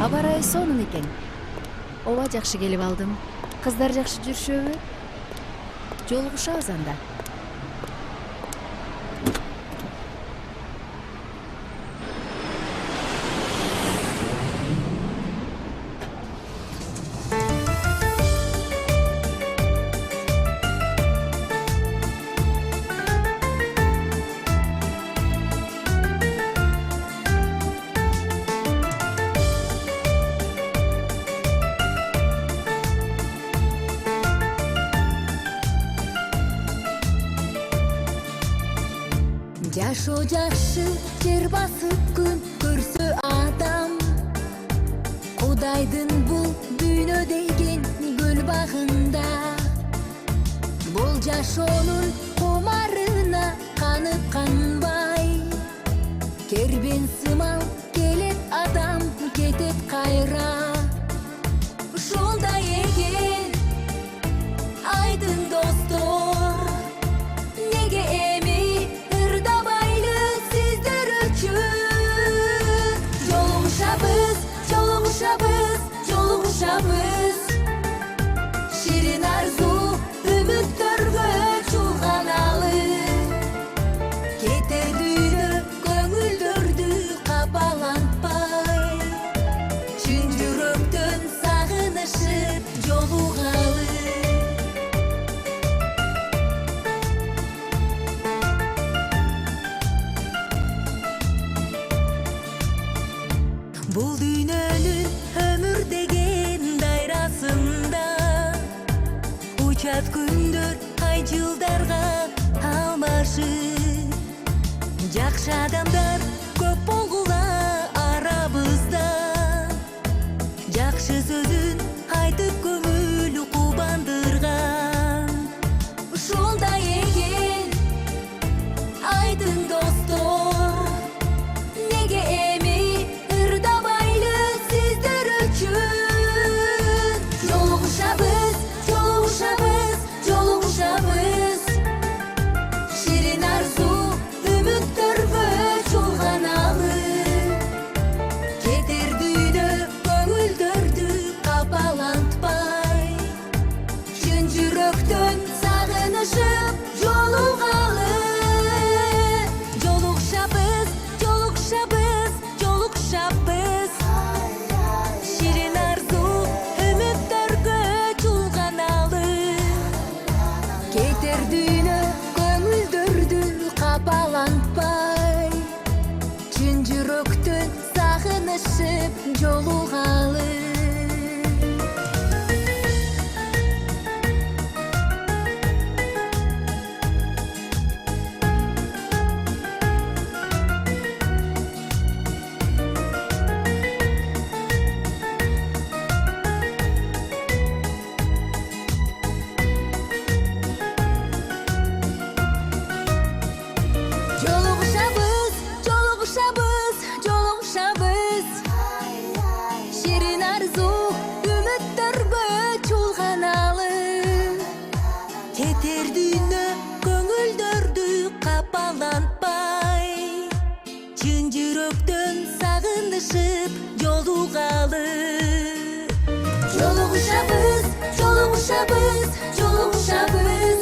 Аба ырайы сонун экен. Ооба жакшы келип алдым. Кыздар жакшы жүрүшөбү? Жолугушабыз анда. Жашоо жакшы, жер басып күн көрсө адам. Кудайдын бул дүйнө деген гүл багында. Бул жашоонун кумарына канып канбай, кербен сымал келет адам, кетет кайра. Ушундай экен айдын достор, неге эми жолугушабыз. Ширин арзу үмүттөргө чулганалы, кетер дүйнө көңүлдөрдү капалантпай, чын жүрөктөн сагынышып жолугалы. Бул дүйнөнүн өмүр деген дайрасында учат күндөр, ай жылдарга алмашып. Жакшы адамдар көп болгула арабызда, жакшы сөзүн айтып көңүл кубандырган. Ушундай экен айдын достор, неге эми жолугушабыз. Ширин арзу үмүттөргө чулганалы, кетер дүйнө көңүлдөрдү капалантпай, чын жүрөктөн сагынышып жолугалы. Жолугушабыз, жолугушабыз, жолугушабыз. Ширин арзу үмүттөргө чулганалы, кетер дүйнө көңүлдөрдү капалантпай, чын жүрөктөн сагынышып жолугалы. Ширин арзу үмүттөргө чулганалы, кетер дүйнө көңүлдөрдү капалантпай, чын жүрөктөн сагынышып жолугалы. Жолугушабыз, жолугушабыз, жолугушабыз.